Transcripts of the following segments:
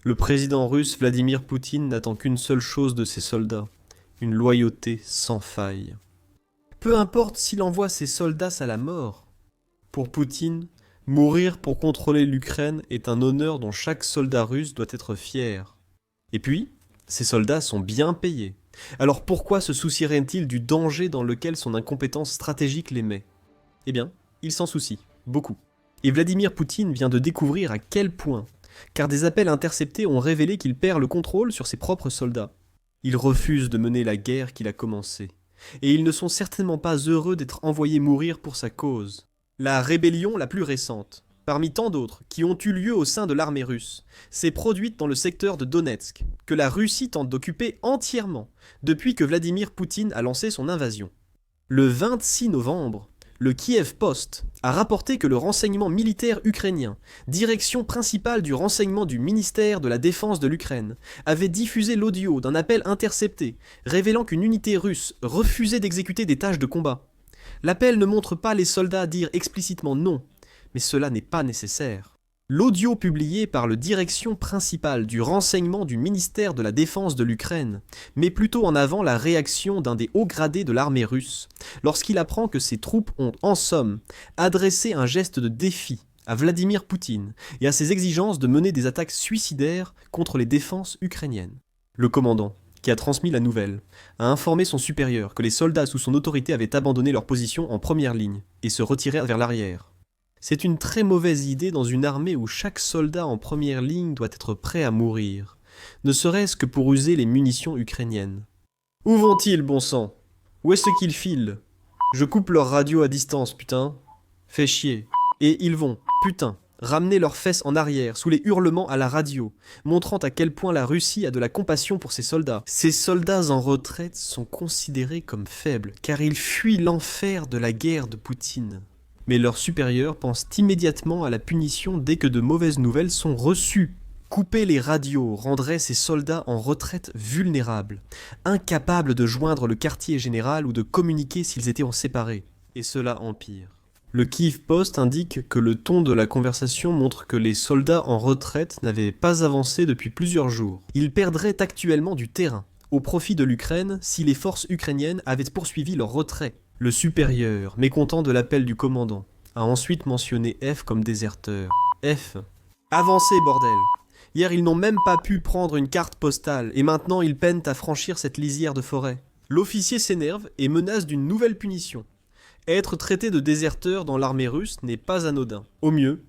Le président russe Vladimir Poutine n'attend qu'une seule chose de ses soldats, une loyauté sans faille. Peu importe s'il envoie ses soldats à la mort. Pour Poutine, mourir pour contrôler l'Ukraine est un honneur dont chaque soldat russe doit être fier. Et puis, ces soldats sont bien payés. Alors pourquoi se soucierait-il du danger dans lequel son incompétence stratégique les met? Eh bien, il s'en soucie, beaucoup. Et Vladimir Poutine vient de découvrir à quel point, car des appels interceptés ont révélé qu'il perd le contrôle sur ses propres soldats. Il refuse de mener la guerre qu'il a commencée. Et ils ne sont certainement pas heureux d'être envoyés mourir pour sa cause. La rébellion la plus récente, parmi tant d'autres qui ont eu lieu au sein de l'armée russe, s'est produite dans le secteur de Donetsk, que la Russie tente d'occuper entièrement depuis que Vladimir Poutine a lancé son invasion. Le 26 novembre, le Kiev Post a rapporté que le renseignement militaire ukrainien, direction principale du renseignement du ministère de la Défense de l'Ukraine, avait diffusé l'audio d'un appel intercepté révélant qu'une unité russe refusait d'exécuter des tâches de combat. L'appel ne montre pas les soldats dire explicitement non, mais cela n'est pas nécessaire. L'audio publié par le direction principale du renseignement du ministère de la Défense de l'Ukraine met plutôt en avant la réaction d'un des hauts gradés de l'armée russe, lorsqu'il apprend que ses troupes ont, en somme, adressé un geste de défi à Vladimir Poutine et à ses exigences de mener des attaques suicidaires contre les défenses ukrainiennes. Le commandant, qui a transmis la nouvelle, a informé son supérieur que les soldats sous son autorité avaient abandonné leur position en première ligne et se retiré vers l'arrière. C'est une très mauvaise idée dans une armée où chaque soldat en première ligne doit être prêt à mourir, ne serait-ce que pour user les munitions ukrainiennes. Où vont-ils, bon sang? Où est-ce qu'ils filent? Je coupe leur radio à distance, putain. Fais chier. Et ils vont, putain, ramener leurs fesses en arrière, sous les hurlements à la radio, montrant à quel point la Russie a de la compassion pour ses soldats. Ces soldats en retraite sont considérés comme faibles, car ils fuient l'enfer de la guerre de Poutine. Mais leurs supérieurs pensent immédiatement à la punition dès que de mauvaises nouvelles sont reçues. Couper les radios rendrait ces soldats en retraite vulnérables, incapables de joindre le quartier général ou de communiquer s'ils étaient en séparés. Et cela empire. Le Kiev Post indique que le ton de la conversation montre que les soldats en retraite n'avaient pas avancé depuis plusieurs jours. Ils perdraient actuellement du terrain, au profit de l'Ukraine, si les forces ukrainiennes avaient poursuivi leur retrait. Le supérieur, mécontent de l'appel du commandant, a ensuite mentionné F comme déserteur. F. Avancez, bordel! Hier, ils n'ont même pas pu prendre une carte postale, et maintenant ils peinent à franchir cette lisière de forêt. L'officier s'énerve et menace d'une nouvelle punition. Être traité de déserteur dans l'armée russe n'est pas anodin. Au mieux,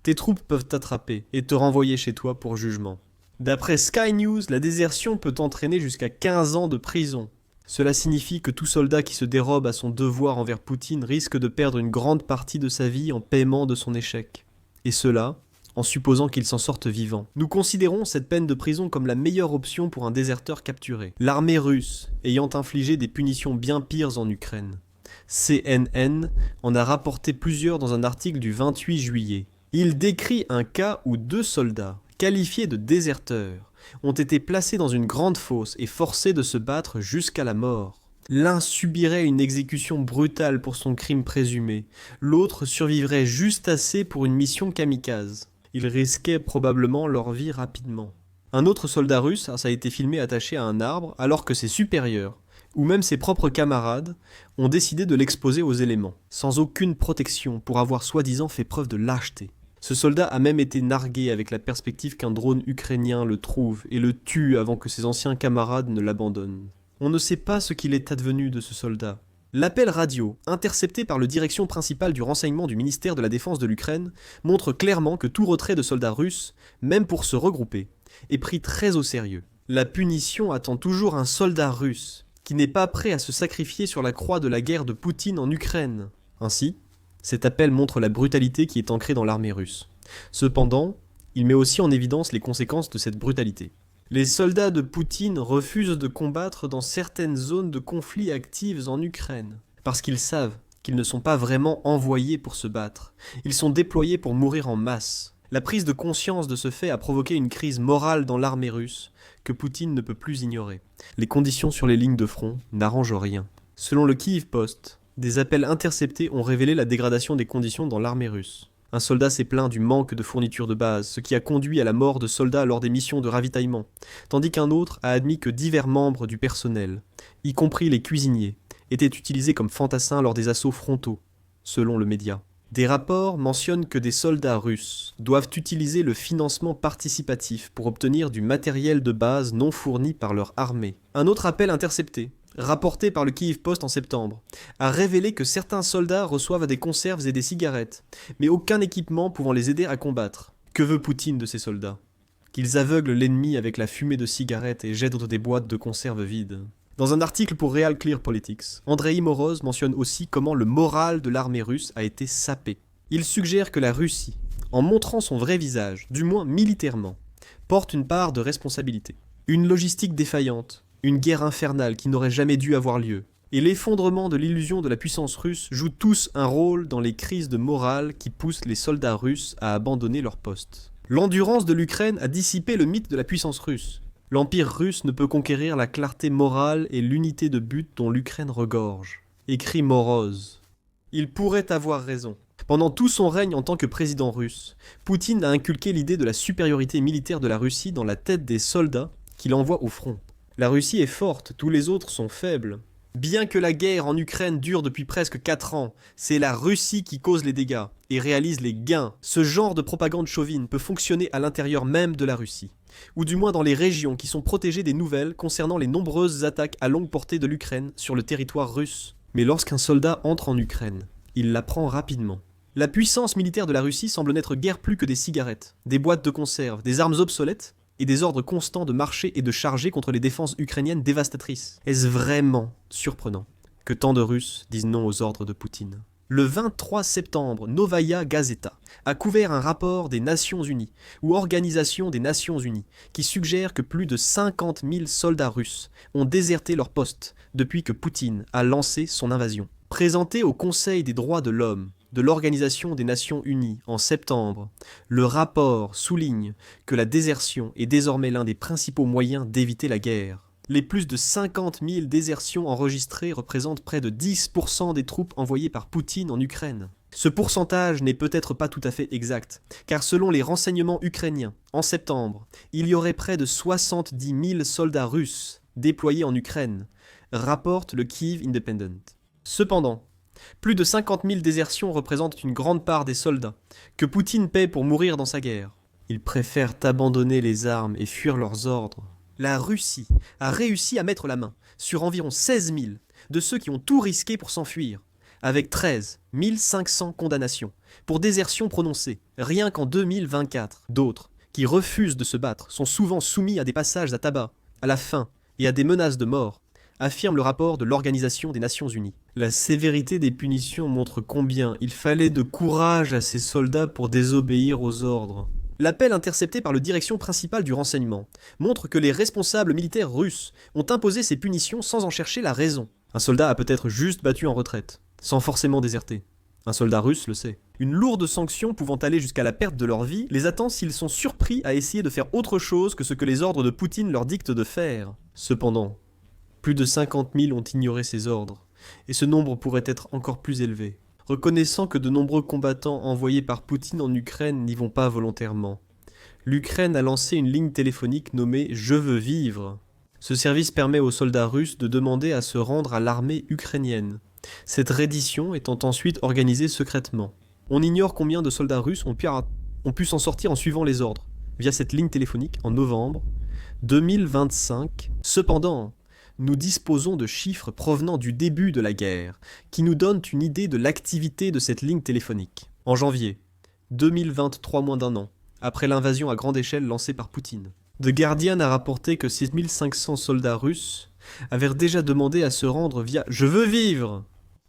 tes troupes peuvent t'attraper et te renvoyer chez toi pour jugement. D'après Sky News, la désertion peut entraîner jusqu'à 15 ans de prison. Cela signifie que tout soldat qui se dérobe à son devoir envers Poutine risque de perdre une grande partie de sa vie en paiement de son échec. Et cela, en supposant qu'il s'en sorte vivant. Nous considérons cette peine de prison comme la meilleure option pour un déserteur capturé. L'armée russe ayant infligé des punitions bien pires en Ukraine. CNN en a rapporté plusieurs dans un article du 28 juillet. Il décrit un cas où 2 soldats, qualifiés de déserteurs, ont été placés dans une grande fosse et forcés de se battre jusqu'à la mort. L'un subirait une exécution brutale pour son crime présumé, l'autre survivrait juste assez pour une mission kamikaze. Ils risquaient probablement leur vie rapidement. Un autre soldat russe a été filmé attaché à un arbre alors que ses supérieurs, ou même ses propres camarades, ont décidé de l'exposer aux éléments, sans aucune protection pour avoir soi-disant fait preuve de lâcheté. Ce soldat a même été nargué avec la perspective qu'un drone ukrainien le trouve et le tue avant que ses anciens camarades ne l'abandonnent. On ne sait pas ce qu'il est advenu de ce soldat. L'appel radio, intercepté par le direction principale du renseignement du ministère de la Défense de l'Ukraine, montre clairement que tout retrait de soldats russes, même pour se regrouper, est pris très au sérieux. La punition attend toujours un soldat russe, qui n'est pas prêt à se sacrifier sur la croix de la guerre de Poutine en Ukraine. Ainsi, cet appel montre la brutalité qui est ancrée dans l'armée russe. Cependant, il met aussi en évidence les conséquences de cette brutalité. Les soldats de Poutine refusent de combattre dans certaines zones de conflit actives en Ukraine, parce qu'ils savent qu'ils ne sont pas vraiment envoyés pour se battre. Ils sont déployés pour mourir en masse. La prise de conscience de ce fait a provoqué une crise morale dans l'armée russe que Poutine ne peut plus ignorer. Les conditions sur les lignes de front n'arrangent rien. Selon le Kiev Post, des appels interceptés ont révélé la dégradation des conditions dans l'armée russe. Un soldat s'est plaint du manque de fournitures de base, ce qui a conduit à la mort de soldats lors des missions de ravitaillement, tandis qu'un autre a admis que divers membres du personnel, y compris les cuisiniers, étaient utilisés comme fantassins lors des assauts frontaux, selon le média. Des rapports mentionnent que des soldats russes doivent utiliser le financement participatif pour obtenir du matériel de base non fourni par leur armée. Un autre appel intercepté, rapporté par le Kyiv Post en septembre, a révélé que certains soldats reçoivent des conserves et des cigarettes, mais aucun équipement pouvant les aider à combattre. Que veut Poutine de ces soldats? Qu'ils aveuglent l'ennemi avec la fumée de cigarettes et jettent des boîtes de conserves vides. Dans un article pour Real Clear Politics, Andrei Moroz mentionne aussi comment le moral de l'armée russe a été sapé. Il suggère que la Russie, en montrant son vrai visage, du moins militairement, porte une part de responsabilité. Une logistique défaillante, une guerre infernale qui n'aurait jamais dû avoir lieu, et l'effondrement de l'illusion de la puissance russe jouent tous un rôle dans les crises de morale qui poussent les soldats russes à abandonner leur poste. L'endurance de l'Ukraine a dissipé le mythe de la puissance russe. L'Empire russe ne peut conquérir la clarté morale et l'unité de but dont l'Ukraine regorge, écrit Moroz. Il pourrait avoir raison. Pendant tout son règne en tant que président russe, Poutine a inculqué l'idée de la supériorité militaire de la Russie dans la tête des soldats qu'il envoie au front. La Russie est forte, tous les autres sont faibles. Bien que la guerre en Ukraine dure depuis presque 4 ans, c'est la Russie qui cause les dégâts et réalise les gains. Ce genre de propagande chauvine peut fonctionner à l'intérieur même de la Russie, ou du moins dans les régions qui sont protégées des nouvelles concernant les nombreuses attaques à longue portée de l'Ukraine sur le territoire russe. Mais lorsqu'un soldat entre en Ukraine, il l'apprend rapidement. La puissance militaire de la Russie semble n'être guère plus que des cigarettes, des boîtes de conserve, des armes obsolètes et des ordres constants de marcher et de charger contre les défenses ukrainiennes dévastatrices. Est-ce vraiment surprenant que tant de Russes disent non aux ordres de Poutine? Le 23 septembre, Novaya Gazeta a couvert un rapport des Nations Unies, ou Organisation des Nations Unies, qui suggère que plus de 50 000 soldats russes ont déserté leur poste depuis que Poutine a lancé son invasion. Présenté au Conseil des droits de l'homme de l'Organisation des Nations Unies en septembre, le rapport souligne que la désertion est désormais l'un des principaux moyens d'éviter la guerre. Les plus de 50 000 désertions enregistrées représentent près de 10% des troupes envoyées par Poutine en Ukraine. Ce pourcentage n'est peut-être pas tout à fait exact, car selon les renseignements ukrainiens, en septembre, il y aurait près de 70 000 soldats russes déployés en Ukraine, rapporte le Kyiv Independent. Cependant, plus de 50 000 désertions représentent une grande part des soldats que Poutine paie pour mourir dans sa guerre. Ils préfèrent abandonner les armes et fuir leurs ordres. La Russie a réussi à mettre la main sur environ 16 000 de ceux qui ont tout risqué pour s'enfuir, avec 13 500 condamnations pour désertion prononcées, rien qu'en 2024. D'autres, qui refusent de se battre, sont souvent soumis à des passages à tabac, à la faim et à des menaces de mort, affirme le rapport de l'Organisation des Nations Unies. La sévérité des punitions montre combien il fallait de courage à ces soldats pour désobéir aux ordres. L'appel intercepté par la direction principale du renseignement montre que les responsables militaires russes ont imposé ces punitions sans en chercher la raison. Un soldat a peut-être juste battu en retraite, sans forcément déserter. Un soldat russe le sait. Une lourde sanction pouvant aller jusqu'à la perte de leur vie les attend s'ils sont surpris à essayer de faire autre chose que ce que les ordres de Poutine leur dictent de faire. Cependant, plus de 50 000 ont ignoré ces ordres, et ce nombre pourrait être encore plus élevé. Reconnaissant que de nombreux combattants envoyés par Poutine en Ukraine n'y vont pas volontairement, l'Ukraine a lancé une ligne téléphonique nommée « Je veux vivre ». Ce service permet aux soldats russes de demander à se rendre à l'armée ukrainienne, cette reddition étant ensuite organisée secrètement. On ignore combien de soldats russes ont pu s'en sortir en suivant les ordres, via cette ligne téléphonique en novembre 2025. Cependant, nous disposons de chiffres provenant du début de la guerre, qui nous donnent une idée de l'activité de cette ligne téléphonique. En janvier 2023, moins d'un an, après l'invasion à grande échelle lancée par Poutine, The Guardian a rapporté que 6500 soldats russes avaient déjà demandé à se rendre via « Je veux vivre ».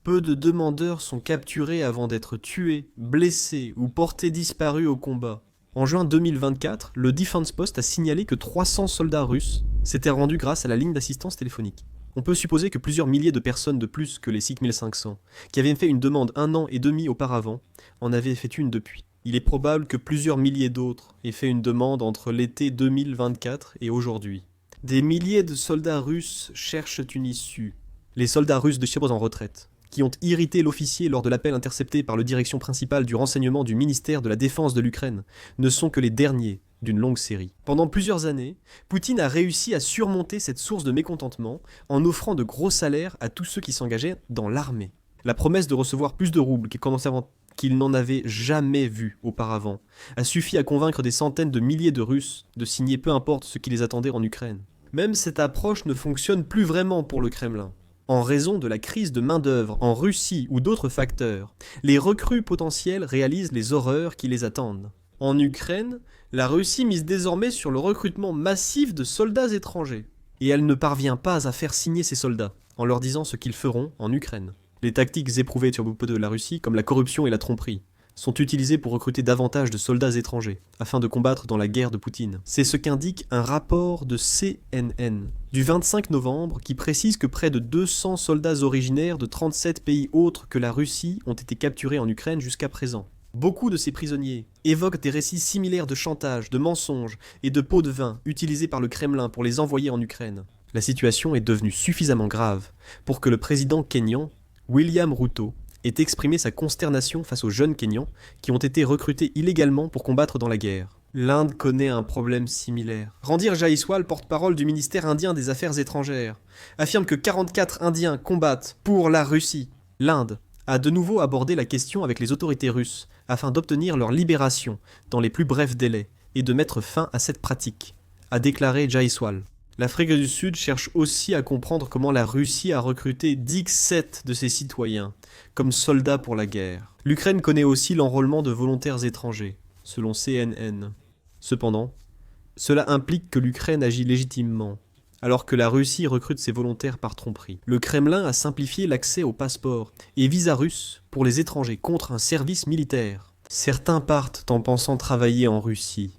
Peu de demandeurs sont capturés avant d'être tués, blessés ou portés disparus au combat. En juin 2024, le Defense Post a signalé que 300 soldats russes s'étaient rendus grâce à la ligne d'assistance téléphonique. On peut supposer que plusieurs milliers de personnes de plus que les 6500, qui avaient fait une demande 1 an et demi auparavant, en avaient fait une depuis. Il est probable que plusieurs milliers d'autres aient fait une demande entre l'été 2024 et aujourd'hui. Des milliers de soldats russes cherchent une issue. Les soldats russes de Chypre en retraite, qui ont irrité l'officier lors de l'appel intercepté par le direction principale du renseignement du ministère de la Défense de l'Ukraine ne sont que les derniers d'une longue série. Pendant plusieurs années, Poutine a réussi à surmonter cette source de mécontentement en offrant de gros salaires à tous ceux qui s'engageaient dans l'armée. La promesse de recevoir plus de roubles qu'il n'en avait jamais vu auparavant a suffi à convaincre des centaines de milliers de Russes de signer peu importe ce qui les attendait en Ukraine. Même cette approche ne fonctionne plus vraiment pour le Kremlin. En raison de la crise de main-d'œuvre en Russie ou d'autres facteurs, les recrues potentielles réalisent les horreurs qui les attendent. En Ukraine, la Russie mise désormais sur le recrutement massif de soldats étrangers. Et elle ne parvient pas à faire signer ces soldats, en leur disant ce qu'ils feront en Ukraine. Les tactiques éprouvées sur beaucoup de la Russie, comme la corruption et la tromperie, sont utilisées pour recruter davantage de soldats étrangers, afin de combattre dans la guerre de Poutine. C'est ce qu'indique un rapport de CNN du 25 novembre qui précise que près de 200 soldats originaires de 37 pays autres que la Russie ont été capturés en Ukraine jusqu'à présent. Beaucoup de ces prisonniers évoquent des récits similaires de chantage, de mensonges et de pots de vin utilisés par le Kremlin pour les envoyer en Ukraine. La situation est devenue suffisamment grave pour que le président kényan, William Ruto, ait exprimé sa consternation face aux jeunes Kenyans qui ont été recrutés illégalement pour combattre dans la guerre. L'Inde connaît un problème similaire. Randir Jaiswal, porte-parole du ministère indien des Affaires étrangères, affirme que 44 Indiens combattent pour la Russie. L'Inde a de nouveau abordé la question avec les autorités russes afin d'obtenir leur libération dans les plus brefs délais et de mettre fin à cette pratique, a déclaré Jaiswal. L'Afrique du Sud cherche aussi à comprendre comment la Russie a recruté 17 de ses citoyens comme soldats pour la guerre. L'Ukraine connaît aussi l'enrôlement de volontaires étrangers, selon CNN. Cependant, cela implique que l'Ukraine agit légitimement, alors que la Russie recrute ses volontaires par tromperie. Le Kremlin a simplifié l'accès aux passeports et visas russes pour les étrangers contre un service militaire. Certains partent en pensant travailler en Russie,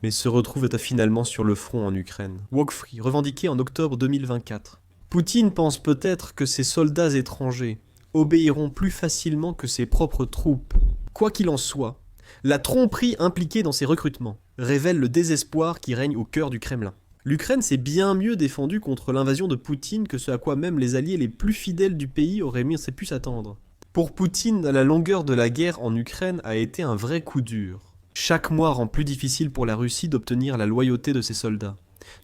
mais se retrouvent finalement sur le front en Ukraine. Walk Free, revendiqué en octobre 2024. Poutine pense peut-être que ses soldats étrangers obéiront plus facilement que ses propres troupes. Quoi qu'il en soit, la tromperie impliquée dans ces recrutements révèle le désespoir qui règne au cœur du Kremlin. L'Ukraine s'est bien mieux défendue contre l'invasion de Poutine que ce à quoi même les alliés les plus fidèles du pays auraient pu s'attendre. Pour Poutine, la longueur de la guerre en Ukraine a été un vrai coup dur. Chaque mois rend plus difficile pour la Russie d'obtenir la loyauté de ses soldats.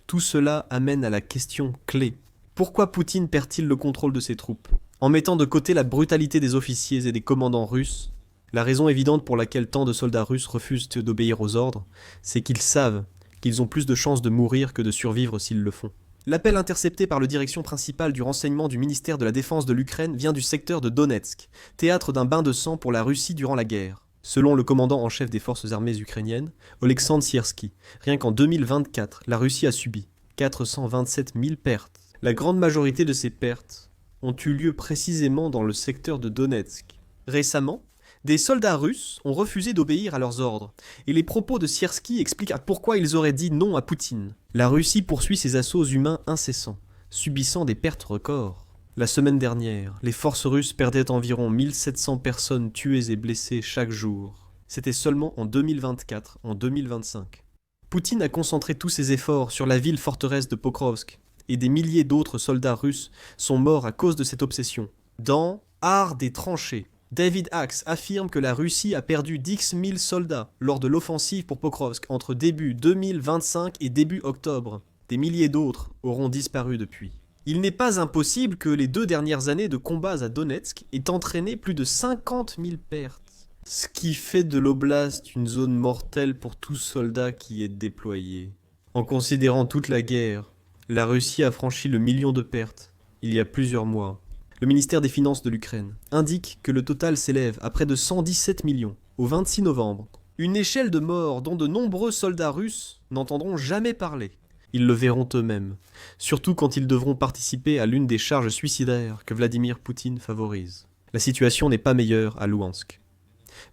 Tout cela amène à la question clé. Pourquoi Poutine perd-il le contrôle de ses troupes? En mettant de côté la brutalité des officiers et des commandants russes, la raison évidente pour laquelle tant de soldats russes refusent d'obéir aux ordres, c'est qu'ils savent qu'ils ont plus de chances de mourir que de survivre s'ils le font. L'appel intercepté par le direction principale du renseignement du ministère de la Défense de l'Ukraine vient du secteur de Donetsk, théâtre d'un bain de sang pour la Russie durant la guerre. Selon le commandant en chef des forces armées ukrainiennes, Oleksandr Syrski, rien qu'en 2024, la Russie a subi 427 000 pertes. La grande majorité de ces pertes ont eu lieu précisément dans le secteur de Donetsk. Récemment, des soldats russes ont refusé d'obéir à leurs ordres, et les propos de Syrski expliquent pourquoi ils auraient dit non à Poutine. La Russie poursuit ses assauts humains incessants, subissant des pertes records. La semaine dernière, les forces russes perdaient environ 1700 personnes tuées et blessées chaque jour. C'était seulement en 2024, en 2025. Poutine a concentré tous ses efforts sur la ville forteresse de Pokrovsk, et des milliers d'autres soldats russes sont morts à cause de cette obsession. Dans Art des tranchées, David Axe affirme que la Russie a perdu 10 000 soldats lors de l'offensive pour Pokrovsk entre début 2025 et début octobre. Des milliers d'autres auront disparu depuis. Il n'est pas impossible que les 2 dernières années de combats à Donetsk aient entraîné plus de 50 000 pertes. Ce qui fait de l'oblast une zone mortelle pour tout soldat qui est déployé. En considérant toute la guerre, la Russie a franchi le million de pertes il y a plusieurs mois. Le ministère des Finances de l'Ukraine indique que le total s'élève à près de 117 millions au 26 novembre. Une échelle de morts dont de nombreux soldats russes n'entendront jamais parler. Ils le verront eux-mêmes, surtout quand ils devront participer à l'une des charges suicidaires que Vladimir Poutine favorise. La situation n'est pas meilleure à Louhansk.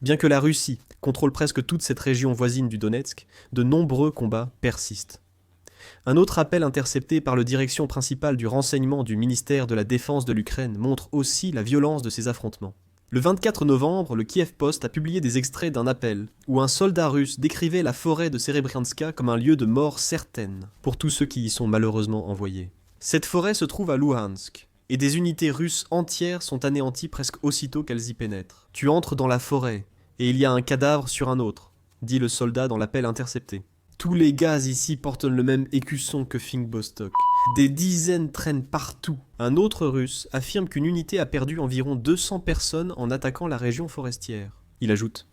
Bien que la Russie contrôle presque toute cette région voisine du Donetsk, de nombreux combats persistent. Un autre appel intercepté par le direction principale du renseignement du ministère de la Défense de l'Ukraine montre aussi la violence de ces affrontements. Le 24 novembre, le Kiev Post a publié des extraits d'un appel où un soldat russe décrivait la forêt de Serebrianska comme un lieu de mort certaine pour tous ceux qui y sont malheureusement envoyés. Cette forêt se trouve à Louhansk, et des unités russes entières sont anéanties presque aussitôt qu'elles y pénètrent. Tu entres dans la forêt, et il y a un cadavre sur un autre, dit le soldat dans l'appel intercepté. Tous les gaz ici portent le même écusson que Fink-Bostock. Des dizaines traînent partout. Un autre russe affirme qu'une unité a perdu environ 200 personnes en attaquant la région forestière. Il ajoute: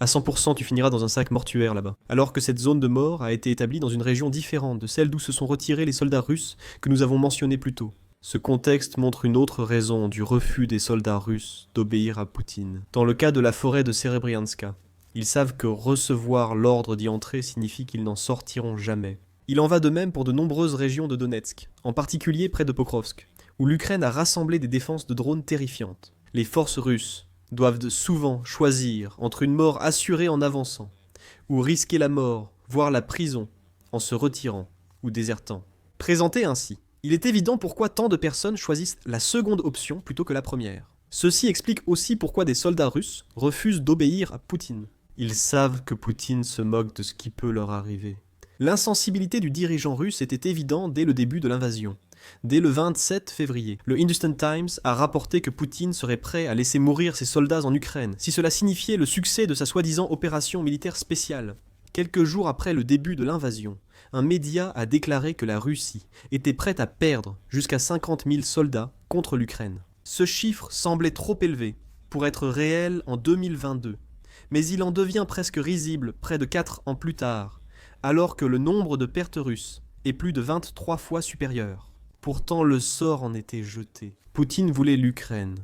à 100% tu finiras dans un sac mortuaire là-bas. Alors que cette zone de mort a été établie dans une région différente de celle d'où se sont retirés les soldats russes que nous avons mentionnés plus tôt. Ce contexte montre une autre raison du refus des soldats russes d'obéir à Poutine. Dans le cas de la forêt de Serebrianska, ils savent que recevoir l'ordre d'y entrer signifie qu'ils n'en sortiront jamais. Il en va de même pour de nombreuses régions de Donetsk, en particulier près de Pokrovsk, où l'Ukraine a rassemblé des défenses de drones terrifiantes. Les forces russes doivent souvent choisir entre une mort assurée en avançant, ou risquer la mort, voire la prison, en se retirant ou désertant. Présenté ainsi, il est évident pourquoi tant de personnes choisissent la seconde option plutôt que la première. Ceci explique aussi pourquoi des soldats russes refusent d'obéir à Poutine. Ils savent que Poutine se moque de ce qui peut leur arriver. L'insensibilité du dirigeant russe était évidente dès le début de l'invasion. Dès le 27 février, le Hindustan Times a rapporté que Poutine serait prêt à laisser mourir ses soldats en Ukraine, si cela signifiait le succès de sa soi-disant opération militaire spéciale. Quelques jours après le début de l'invasion, un média a déclaré que la Russie était prête à perdre jusqu'à 50 000 soldats contre l'Ukraine. Ce chiffre semblait trop élevé pour être réel en 2022, mais il en devient presque risible près de 4 ans plus tard, alors que le nombre de pertes russes est plus de 23 fois supérieur. Pourtant, le sort en était jeté. Poutine voulait l'Ukraine,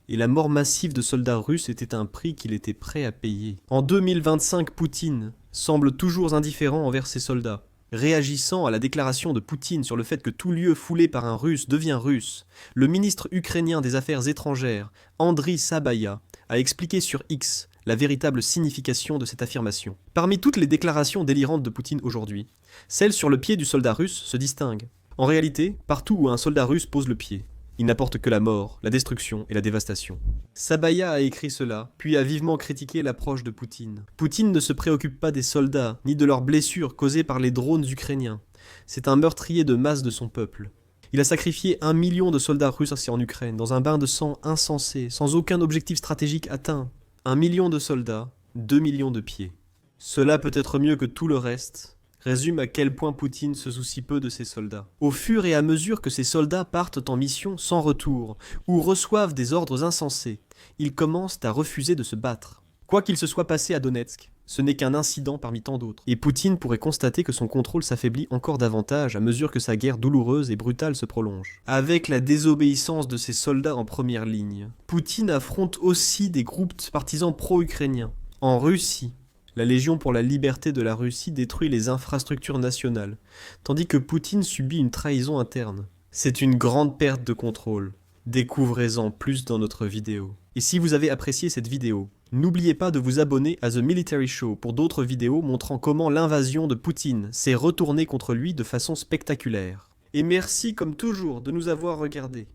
et la mort massive de soldats russes était un prix qu'il était prêt à payer. En 2025, Poutine semble toujours indifférent envers ses soldats. Réagissant à la déclaration de Poutine sur le fait que tout lieu foulé par un Russe devient russe, le ministre ukrainien des Affaires étrangères, Andriy Sabaya, a expliqué sur X la véritable signification de cette affirmation. Parmi toutes les déclarations délirantes de Poutine aujourd'hui, celle sur le pied du soldat russe se distingue. En réalité, partout où un soldat russe pose le pied, il n'apporte que la mort, la destruction et la dévastation. Sabaya a écrit cela, puis a vivement critiqué l'approche de Poutine. Poutine ne se préoccupe pas des soldats, ni de leurs blessures causées par les drones ukrainiens. C'est un meurtrier de masse de son peuple. Il a sacrifié 1 million de soldats russes en Ukraine, dans un bain de sang insensé, sans aucun objectif stratégique atteint. 1 million de soldats, 2 millions de pieds. Cela peut être mieux que tout le reste, résume à quel point Poutine se soucie peu de ses soldats. Au fur et à mesure que ces soldats partent en mission sans retour, ou reçoivent des ordres insensés, ils commencent à refuser de se battre. Quoi qu'il se soit passé à Donetsk, ce n'est qu'un incident parmi tant d'autres. Et Poutine pourrait constater que son contrôle s'affaiblit encore davantage à mesure que sa guerre douloureuse et brutale se prolonge. Avec la désobéissance de ses soldats en première ligne, Poutine affronte aussi des groupes partisans pro-ukrainiens. En Russie, la Légion pour la liberté de la Russie détruit les infrastructures nationales, tandis que Poutine subit une trahison interne. C'est une grande perte de contrôle. Découvrez-en plus dans notre vidéo. Et si vous avez apprécié cette vidéo, n'oubliez pas de vous abonner à The Military Show pour d'autres vidéos montrant comment l'invasion de Poutine s'est retournée contre lui de façon spectaculaire. Et merci comme toujours de nous avoir regardés.